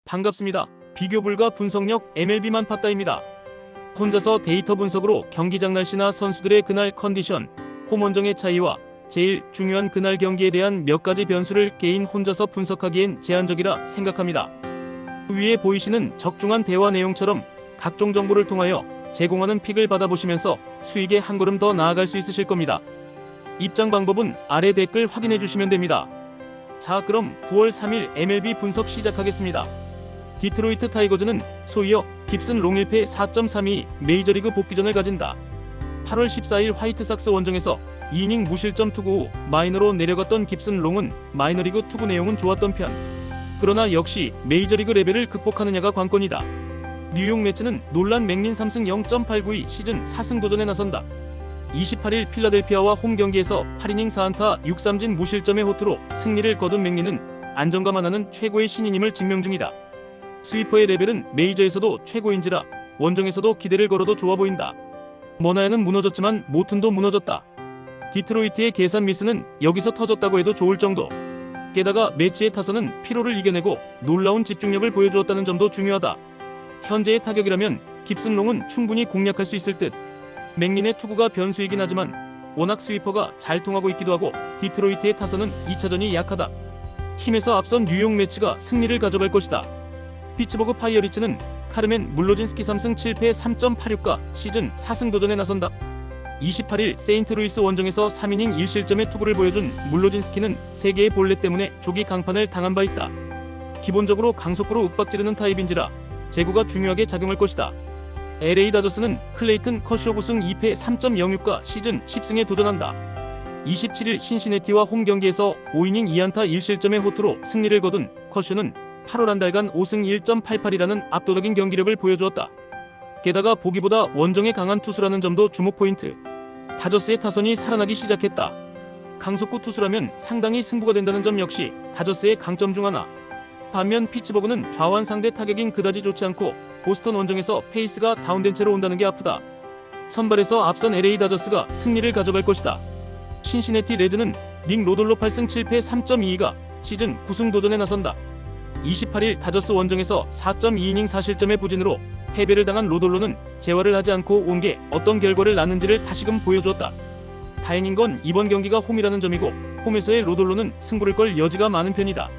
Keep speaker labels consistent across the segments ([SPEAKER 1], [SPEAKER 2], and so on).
[SPEAKER 1] 반갑습니다. 비교 불가 분석력 MLB만 팠다입니다. 혼자서 데이터 분석으로 경기장 날씨나 선수들의 그날 컨디션, 홈 원정의 차이와 제일 중요한 그날 경기에 대한 몇 가지 변수를 개인 혼자서 분석하기엔 제한적이라 생각합니다. 위에 보이시는 적중한 대화 내용처럼 각종 정보를 통하여 제공하는 픽을 받아보시면서 수익에 한 걸음 더 나아갈 수 있으실 겁니다. 입장 방법은 아래 댓글 확인해 주시면 됩니다. 자, 그럼 9월 3일 MLB 분석 시작하겠습니다. 디트로이트 타이거즈는 소이어 깁슨 롱 1패 4.32 메이저리그 복귀전을 가진다. 8월 14일 화이트삭스 원정에서 2이닝 무실점 투구 후 마이너로 내려갔던 깁슨 롱은 마이너리그 투구 내용은 좋았던 편. 그러나 역시 메이저리그 레벨을 극복하느냐가 관건이다. 뉴욕 매츠는 놀란 맥린 3승 0.892 시즌 4승 도전에 나선다. 28일 필라델피아와 홈 경기에서 8이닝 4안타 6삼진 무실점의 호투로 승리를 거둔 맥린은 안정감 하나는 최고의 신인임을 증명 중이다. 스위퍼의 레벨은 메이저에서도 최고인지라 원정에서도 기대를 걸어도 좋아 보인다. 머나야는 무너졌지만 모튼도 무너졌다. 디트로이트의 계산 미스는 여기서 터졌다고 해도 좋을 정도. 게다가 매치의 타선은 피로를 이겨내고 놀라운 집중력을 보여주었다는 점도 중요하다. 현재의 타격이라면 깁슨 롱은 충분히 공략할 수 있을 듯. 맥린의 투구가 변수이긴 하지만 워낙 스위퍼가 잘 통하고 있기도 하고 디트로이트의 타선은 2차전이 약하다. 힘에서 앞선 뉴욕 매치가 승리를 가져갈 것이다. 피츠버그 파이어리츠는 카르멘 물로진스키 3승 7패 3.86과 시즌 4승 도전에 나선다. 28일 세인트루이스 원정에서 3이닝 1실점의 투구를 보여준 물로진스키는 3개의 볼넷 때문에 조기 강판을 당한 바 있다. 기본적으로 강속구로 윽박지르는 타입인지라 제구가 중요하게 작용할 것이다. LA 다저스는 클레이튼 커쇼 9승 2패 3.06과 시즌 10승에 도전한다. 27일 신시내티와 홈 경기에서 5이닝 2안타 1실점의 호투로 승리를 거둔 커쇼는 8월 한 달간 5승 1.88이라는 압도적인 경기력을 보여주었다. 게다가 보기보다 원정에 강한 투수라는 점도 주목 포인트. 다저스의 타선이 살아나기 시작했다. 강속구 투수라면 상당히 승부가 된다는 점 역시 다저스의 강점 중 하나. 반면 피츠버그는 좌완 상대 타격인 그다지 좋지 않고 보스턴 원정에서 페이스가 다운된 채로 온다는 게 아프다. 선발에서 앞선 LA 다저스가 승리를 가져갈 것이다. 신시내티 레즈는 닉 로돌로 8승 7패 3.22가 시즌 9승 도전에 나선다. 28일 다저스 원정에서 4.2이닝 4실점의 부진으로 패배를 당한 로돌로는 재활을 하지 않고 온 게 어떤 결과를 낳는지를 다시금 보여주었다. 다행인 건 이번 경기가 홈이라는 점이고 홈에서의 로돌로는 승부를 걸 여지가 많은 편이다.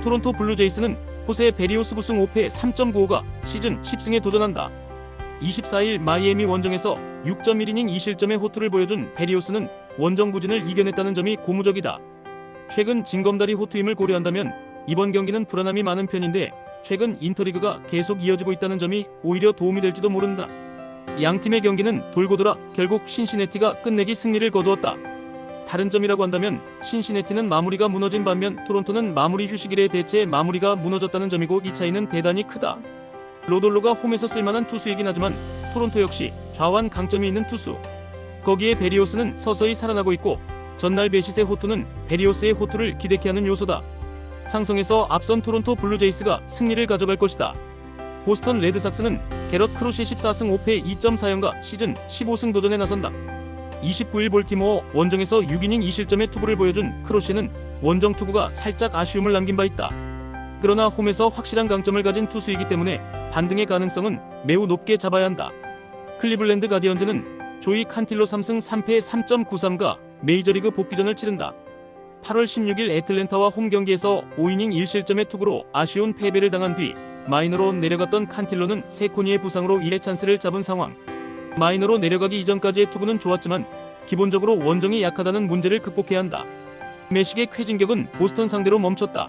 [SPEAKER 1] 토론토 블루제이스는 호세 베리오스 9승 5패 3.95가 시즌 10승에 도전한다. 24일 마이애미 원정에서 6.1이닝 2실점의 호투를 보여준 베리오스는 원정 부진을 이겨냈다는 점이 고무적이다. 최근 징검다리 호투임을 고려한다면 이번 경기는 불안함이 많은 편인데 최근 인터리그가 계속 이어지고 있다는 점이 오히려 도움이 될지도 모른다. 양팀의 경기는 돌고 돌아 결국 신시내티가 끝내기 승리를 거두었다. 다른 점이라고 한다면 신시내티는 마무리가 무너진 반면 토론토는 마무리 휴식일에 대체 마무리가 무너졌다는 점이고 이 차이는 대단히 크다. 로돌로가 홈에서 쓸만한 투수이긴 하지만 토론토 역시 좌완 강점이 있는 투수. 거기에 베리오스는 서서히 살아나고 있고 전날 베시스의 호투는 베리오스의 호투를 기대케 하는 요소다. 상성에서 앞선 토론토 블루제이스가 승리를 가져갈 것이다. 보스턴 레드삭스는 게럿 크로시 14승 5패 2.40과 시즌 15승 도전에 나선다. 29일 볼티모어 원정에서 6이닝 2실점의 투구를 보여준 크로시는 원정 투구가 살짝 아쉬움을 남긴 바 있다. 그러나 홈에서 확실한 강점을 가진 투수이기 때문에 반등의 가능성은 매우 높게 잡아야 한다. 클리블랜드 가디언즈는 조이 칸틸로 3승 3패 3.93가 메이저리그 복귀전을 치른다. 8월 16일 애틀랜타와 홈 경기에서 5이닝 1실점의 투구로 아쉬운 패배를 당한 뒤 마이너로 내려갔던 칸틸로는 세코니의 부상으로 1회 찬스를 잡은 상황. 마이너로 내려가기 이전까지의 투구는 좋았지만 기본적으로 원정이 약하다는 문제를 극복해야 한다. 매식의 쾌진격은 보스턴 상대로 멈췄다.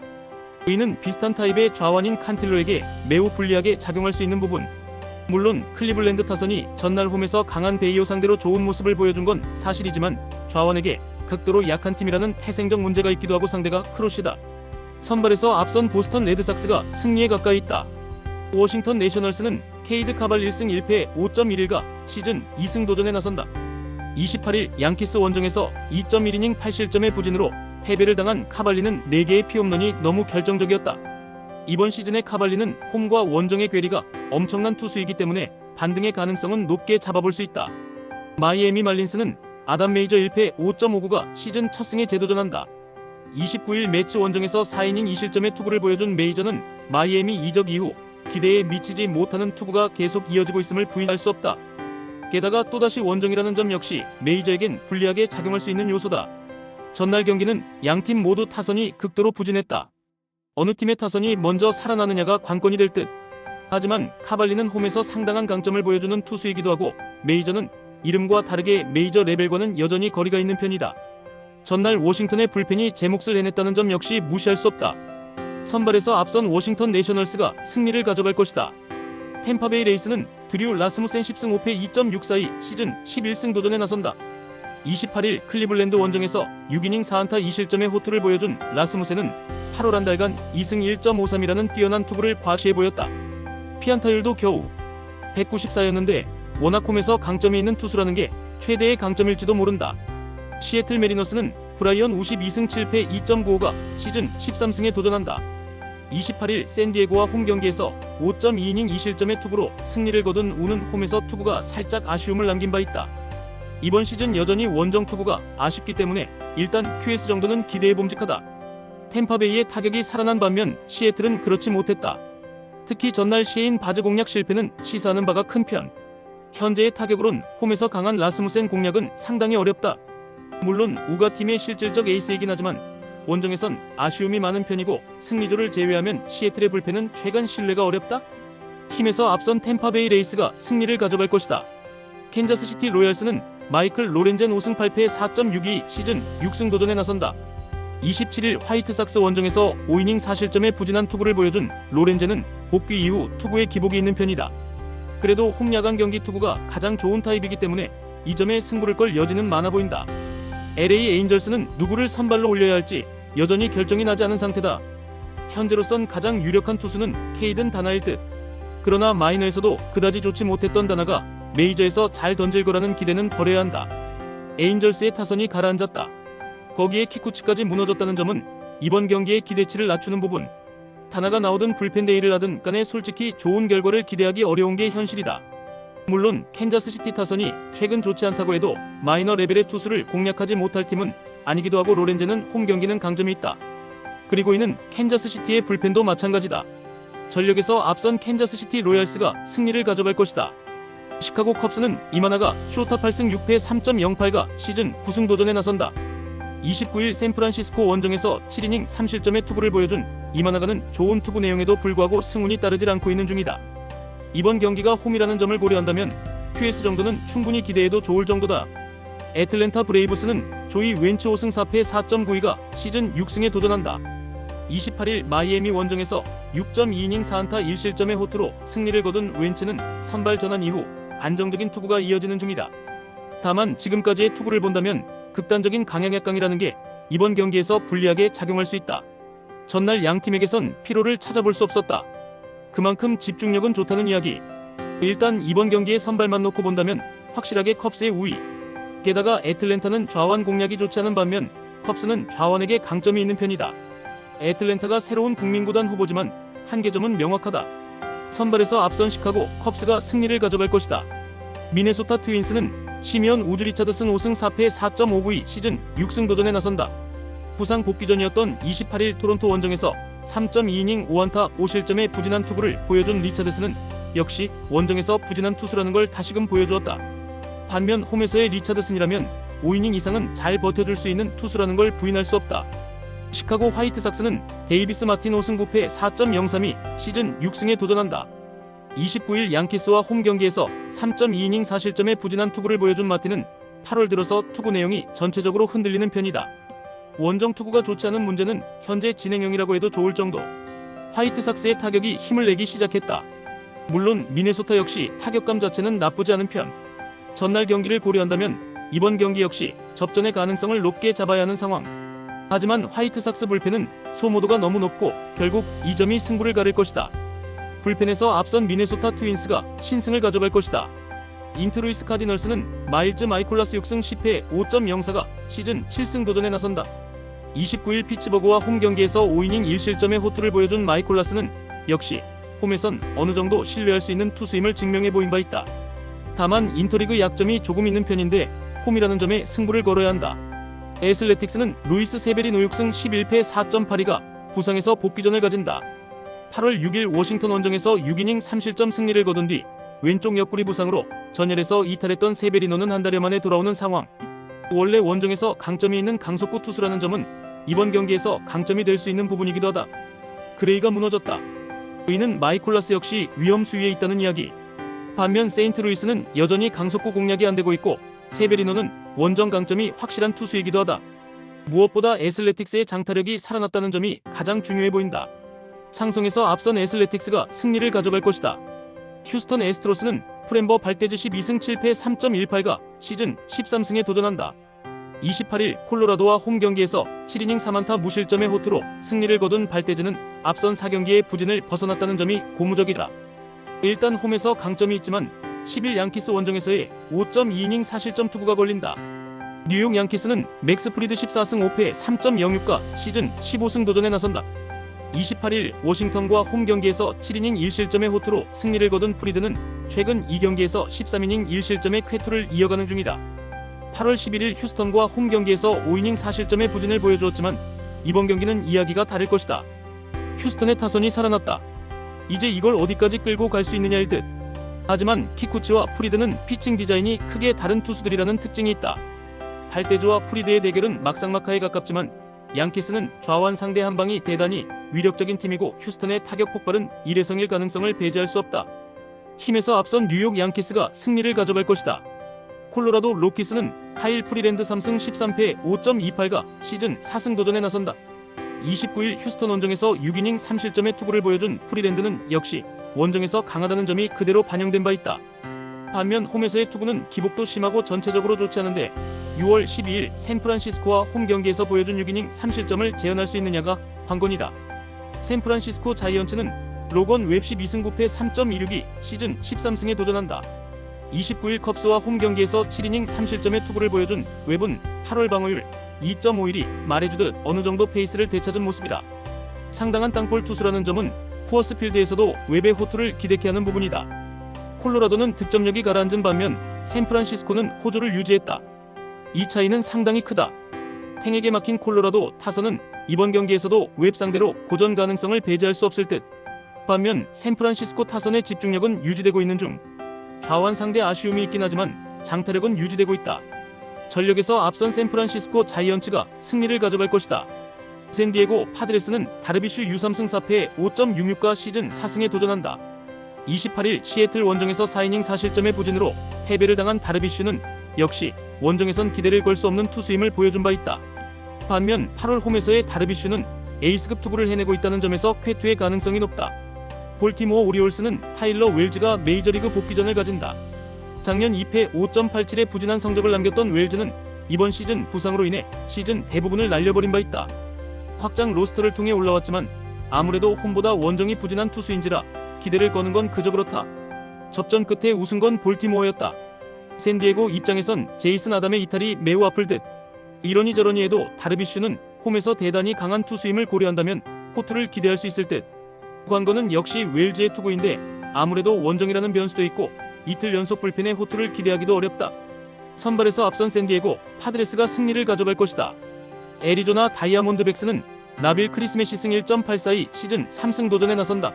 [SPEAKER 1] 이는 비슷한 타입의 좌완인 칸틸로에게 매우 불리하게 작용할 수 있는 부분. 물론 클리블랜드 타선이 전날 홈에서 강한 베이오 상대로 좋은 모습을 보여준 건 사실이지만 좌완에게 극도로 약한 팀이라는 태생적 문제가 있기도 하고 상대가 크로시다. 선발에서 앞선 보스턴 레드삭스가 승리에 가까이 있다. 워싱턴 내셔널스는 케이드 카발 1승 1패 5.11가 시즌 2승 도전에 나선다. 28일 양키스 원정에서 2.1이닝 8실점의 부진으로 패배를 당한 카발리는 4개의 피홈런이 너무 결정적이었다. 이번 시즌의 카발리는 홈과 원정의 괴리가 엄청난 투수이기 때문에 반등의 가능성은 높게 잡아볼 수 있다. 마이애미 말린스는 아담 메이저 1패 5.59가 시즌 첫 승에 재도전한다. 29일 매치 원정에서 4이닝 2실점의 투구를 보여준 메이저는 마이애미 이적 이후 기대에 미치지 못하는 투구가 계속 이어지고 있음을 부인할 수 없다. 게다가 또다시 원정이라는 점 역시 메이저에겐 불리하게 작용할 수 있는 요소다. 전날 경기는 양팀 모두 타선이 극도로 부진했다. 어느 팀의 타선이 먼저 살아나느냐가 관건이 될 듯. 하지만 카발리는 홈에서 상당한 강점을 보여주는 투수이기도 하고 메이저는 이름과 다르게 메이저 레벨과는 여전히 거리가 있는 편이다. 전날 워싱턴의 불펜이 제 몫을 해냈다는 점 역시 무시할 수 없다. 선발에서 앞선 워싱턴 내셔널스가 승리를 가져갈 것이다. 템파베이 레이스는 드류 라스무센 10승 5패 2.642 시즌 11승 도전에 나선다. 28일 클리블랜드 원정에서 6이닝 4안타 2실점의 호투를 보여준 라스무센은 8월 한 달간 2승 1.53이라는 뛰어난 투구를 과시해 보였다. 피안타율도 겨우 194였는데 워낙 홈에서 강점이 있는 투수라는 게 최대의 강점일지도 모른다. 시애틀 메리너스는 브라이언 52승 7패 2.95가 시즌 13승에 도전한다. 28일 샌디에고와 홈 경기에서 5.2이닝 2실점의 투구로 승리를 거둔 우는 홈에서 투구가 살짝 아쉬움을 남긴 바 있다. 이번 시즌 여전히 원정 투구가 아쉽기 때문에 일단 QS 정도는 기대해 봄직하다. 템파베이의 타격이 살아난 반면 시애틀은 그렇지 못했다. 특히 전날 셰인 바즈 공략 실패는 시사하는 바가 큰 편. 현재의 타격으론 홈에서 강한 라스무센 공략은 상당히 어렵다. 물론 우가팀의 실질적 에이스이긴 하지만 원정에선 아쉬움이 많은 편이고 승리조를 제외하면 시애틀의 불펜은 최근 신뢰가 어렵다. 힘에서 앞선 템파베이 레이스가 승리를 가져갈 것이다. 캔자스시티 로얄스는 마이클 로렌젠 5승 8패 4.62 시즌 6승 도전에 나선다. 27일 화이트삭스 원정에서 5이닝 4실점의 부진한 투구를 보여준 로렌젠은 복귀 이후 투구에 기복이 있는 편이다. 그래도 홈 야간 경기 투구가 가장 좋은 타입이기 때문에 이 점에 승부를 걸 여지는 많아 보인다. LA 에인절스는 누구를 선발로 올려야 할지 여전히 결정이 나지 않은 상태다. 현재로선 가장 유력한 투수는 케이든 다나일 듯. 그러나 마이너에서도 그다지 좋지 못했던 다나가 메이저에서 잘 던질 거라는 기대는 버려야 한다. 에인절스의 타선이 가라앉았다. 거기에 키쿠치까지 무너졌다는 점은 이번 경기의 기대치를 낮추는 부분. 다나가 나오든 불펜 데이를 하든 간에 솔직히 좋은 결과를 기대하기 어려운 게 현실이다. 물론 캔자스시티 타선이 최근 좋지 않다고 해도 마이너 레벨의 투수를 공략하지 못할 팀은 아니기도 하고 로렌젠은 홈 경기는 강점이 있다. 그리고 이는 캔자스시티의 불펜도 마찬가지다. 전력에서 앞선 캔자스시티 로얄스가 승리를 가져갈 것이다. 시카고 컵스는 이마나가 쇼타 8승 6패 3.08가 시즌 9승 도전에 나선다. 29일 샌프란시스코 원정에서 7이닝 3실점의 투구를 보여준 이마나가는 좋은 투구 내용에도 불구하고 승운이 따르질 않고 있는 중이다. 이번 경기가 홈이라는 점을 고려한다면 QS 정도는 충분히 기대해도 좋을 정도다. 애틀랜타 브레이브스는 조이 웬츠 5승 4패 4.92가 시즌 6승에 도전한다. 28일 마이애미 원정에서 6.2이닝 4안타 1실점의 호투로 승리를 거둔 웬츠는 선발 전환 이후 안정적인 투구가 이어지는 중이다. 다만 지금까지의 투구를 본다면 극단적인 강약 약강이라는 게 이번 경기에서 불리하게 작용할 수 있다. 전날 양팀에게선 피로를 찾아볼 수 없었다. 그만큼 집중력은 좋다는 이야기. 일단 이번 경기의 선발만 놓고 본다면 확실하게 컵스의 우위. 게다가 애틀랜타는 좌완 공략이 좋지 않은 반면 컵스는 좌완에게 강점이 있는 편이다. 애틀랜타가 새로운 국민구단 후보지만 한계점은 명확하다. 선발에서 앞선 시카고 컵스가 승리를 가져갈 것이다. 미네소타 트윈스는 시미언 우즈 리차드슨 5승 4패 4.592 시즌 6승 도전에 나선다. 부상 복귀 전이었던 28일 토론토 원정에서 3.2이닝 5안타 5실점의 부진한 투구를 보여준 리차드슨은 역시 원정에서 부진한 투수라는 걸 다시금 보여주었다. 반면 홈에서의 리차드슨이라면 5이닝 이상은 잘 버텨줄 수 있는 투수라는 걸 부인할 수 없다. 시카고 화이트삭스는 데이비스 마틴 5승 9패 4.032 시즌 6승에 도전한다. 29일 양키스와 홈 경기에서 3.2이닝 4실점의 부진한 투구를 보여준 마틴은 8월 들어서 투구 내용이 전체적으로 흔들리는 편이다. 원정 투구가 좋지 않은 문제는 현재 진행형이라고 해도 좋을 정도. 화이트삭스의 타격이 힘을 내기 시작했다. 물론 미네소타 역시 타격감 자체는 나쁘지 않은 편. 전날 경기를 고려한다면 이번 경기 역시 접전의 가능성을 높게 잡아야 하는 상황. 하지만 화이트삭스 불펜은 소모도가 너무 높고 결국 이 점이 승부를 가릴 것이다. 불펜에서 앞선 미네소타 트윈스가 신승을 가져갈 것이다. 인트루이스 카디널스는 마일즈 마이콜라스 6승 10패 5.04가 시즌 7승 도전에 나선다. 29일 피츠버그와 홈 경기에서 5이닝 1실점의 호투를 보여준 마이콜라스는 역시 홈에선 어느 정도 신뢰할 수 있는 투수임을 증명해 보인 바 있다. 다만 인터리그 약점이 조금 있는 편인데 홈이라는 점에 승부를 걸어야 한다. 애슬레틱스는 루이스 세베린 5승 11패 4.82가 부상에서 복귀전을 가진다. 8월 6일 워싱턴 원정에서 6이닝 3실점 승리를 거둔 뒤 왼쪽 옆구리 부상으로 전열에서 이탈했던 세베리노는 한 달여 만에 돌아오는 상황. 원래 원정에서 강점이 있는 강속구 투수라는 점은 이번 경기에서 강점이 될 수 있는 부분이기도 하다. 그레이가 무너졌다. 이는 마이콜라스 역시 위험 수위에 있다는 이야기. 반면 세인트루이스는 여전히 강속구 공략이 안되고 있고 세베리노는 원정 강점이 확실한 투수이기도 하다. 무엇보다 애슬레틱스의 장타력이 살아났다는 점이 가장 중요해 보인다. 상성에서 앞선 애슬레틱스가 승리를 가져갈 것이다. 휴스턴 애스트로스는 프렘버 발대즈 12승 7패 3.18가 시즌 13승에 도전한다. 28일 콜로라도와 홈 경기에서 7이닝 4안타 무실점의 호투로 승리를 거둔 발대즈는 앞선 4경기의 부진을 벗어났다는 점이 고무적이다. 일단 홈에서 강점이 있지만 10일 양키스 원정에서의 5.2이닝 4실점 투구가 걸린다. 뉴욕 양키스는 맥스 프리드 14승 5패 3.06가 시즌 15승 도전에 나선다. 28일 워싱턴과 홈 경기에서 7이닝 1실점의 호투로 승리를 거둔 프리드는 최근 2경기에서 13이닝 1실점의 쾌투를 이어가는 중이다. 8월 11일 휴스턴과 홈 경기에서 5이닝 4실점의 부진을 보여주었지만 이번 경기는 이야기가 다를 것이다. 휴스턴의 타선이 살아났다. 이제 이걸 어디까지 끌고 갈 수 있느냐일 듯. 하지만 키쿠츠와 프리드는 피칭 디자인이 크게 다른 투수들이라는 특징이 있다. 발대즈와 프리드의 대결은 막상막하에 가깝지만 양키스는 좌완 상대 한방이 대단히 위력적인 팀이고 휴스턴의 타격 폭발은 일회성일 가능성을 배제할 수 없다. 힘에서 앞선 뉴욕 양키스가 승리를 가져갈 것이다. 콜로라도 로키스는 카일 프리랜드 3승 13패 5.28가 시즌 4승 도전에 나선다. 29일 휴스턴 원정에서 6이닝 3실점의 투구를 보여준 프리랜드는 역시 원정에서 강하다는 점이 그대로 반영된 바 있다. 반면 홈에서의 투구는 기복도 심하고 전체적으로 좋지 않은데 6월 12일 샌프란시스코와 홈 경기에서 보여준 6이닝 3실점을 재현할 수 있느냐가 관건이다. 샌프란시스코 자이언츠는 로건 웹 12승 9패 3.26이 시즌 13승에 도전한다. 29일 컵스와 홈 경기에서 7이닝 3실점의 투구를 보여준 웹은 8월 방어율 2.51이 말해주듯 어느 정도 페이스를 되찾은 모습이다. 상당한 땅볼 투수라는 점은 쿠어스 필드에서도 웹의 호투를 기대케 하는 부분이다. 콜로라도는 득점력이 가라앉은 반면 샌프란시스코는 호조를 유지했다. 이 차이는 상당히 크다. 탱에게 막힌 콜로라도 타선은 이번 경기에서도 웹 상대로 고전 가능성을 배제할 수 없을 듯. 반면 샌프란시스코 타선의 집중력은 유지되고 있는 중. 좌완 상대 아쉬움이 있긴 하지만 장타력은 유지되고 있다. 전력에서 앞선 샌프란시스코 자이언츠가 승리를 가져갈 것이다. 샌디에고 파드레스는 다르비슈 U3승 4패 5.66가 시즌 4승에 도전한다. 28일 시애틀 원정에서 4이닝 4실점의 부진으로 패배를 당한 다르비슈는 역시 원정에선 기대를 걸 수 없는 투수임을 보여준 바 있다. 반면 8월 홈에서의 다르비슈는 에이스급 투구를 해내고 있다는 점에서 쾌투의 가능성이 높다. 볼티모어 오리올스는 타일러 웰즈가 메이저리그 복귀전을 가진다. 작년 2패 5.87의 부진한 성적을 남겼던 웰즈는 이번 시즌 부상으로 인해 시즌 대부분을 날려버린 바 있다. 확장 로스터를 통해 올라왔지만 아무래도 홈보다 원정이 부진한 투수인지라 기대를 거는 건 그저 그렇다. 접전 끝에 우승 건 볼티모어였다. 샌디에고 입장에선 제이슨 아담의 이탈이 매우 아플 듯. 이러니 저러니 해도 다르비슈는 홈에서 대단히 강한 투수임을 고려한다면 호투를 기대할 수 있을 듯. 관건은 역시 웰즈의 투구인데 아무래도 원정이라는 변수도 있고 이틀 연속 불펜의 호투를 기대하기도 어렵다. 선발에서 앞선 샌디에고 파드레스가 승리를 가져갈 것이다. 애리조나 다이아몬드백스는 나빌 크리스메시승 1.84이 시즌 3승 도전에 나선다.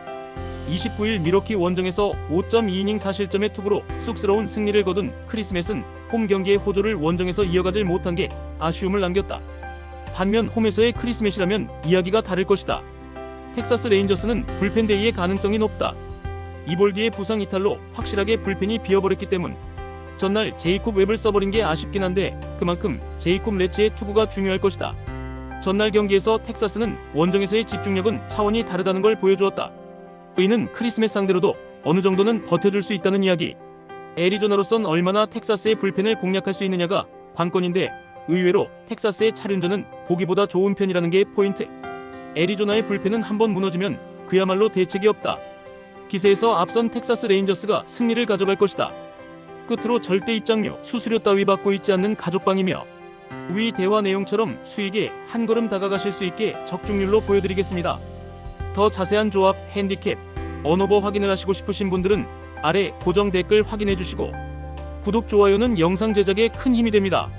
[SPEAKER 1] 29일 미러키 원정에서 5.2이닝 4실점의 투구로 쑥스러운 승리를 거둔 크리스메스는 홈 경기의 호조를 원정에서 이어가질 못한 게 아쉬움을 남겼다. 반면 홈에서의 크리스메시라면 이야기가 다를 것이다. 텍사스 레인저스는 불펜 대이의 가능성이 높다. 이볼디의 부상 이탈로 확실하게 불펜이 비어버렸기 때문. 전날 제이콥 웹을 써버린 게 아쉽긴 한데 그만큼 제이콥 레츠의 투구가 중요할 것이다. 전날 경기에서 텍사스는 원정에서의 집중력은 차원이 다르다는 걸 보여주었다. 이는 크리스메스 상대로도 어느 정도는 버텨줄 수 있다는 이야기. 애리조나로선 얼마나 텍사스의 불펜을 공략할 수 있느냐가 관건인데 의외로 텍사스의 차륜전은 보기보다 좋은 편이라는 게 포인트. 애리조나의 불펜은 한번 무너지면 그야말로 대책이 없다. 기세에서 앞선 텍사스 레인저스가 승리를 가져갈 것이다. 끝으로 절대 입장료, 수수료 따위 받고 있지 않는 가족방이며 위 대화 내용처럼 수익에 한 걸음 다가가실 수 있게 적중률로 보여드리겠습니다. 더 자세한 조합, 핸디캡, 언오버 확인을 하시고 싶으신 분들은 아래 고정 댓글 확인해주시고 구독, 좋아요는 영상 제작에 큰 힘이 됩니다.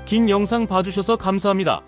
[SPEAKER 1] 긴 영상 봐주셔서 감사합니다.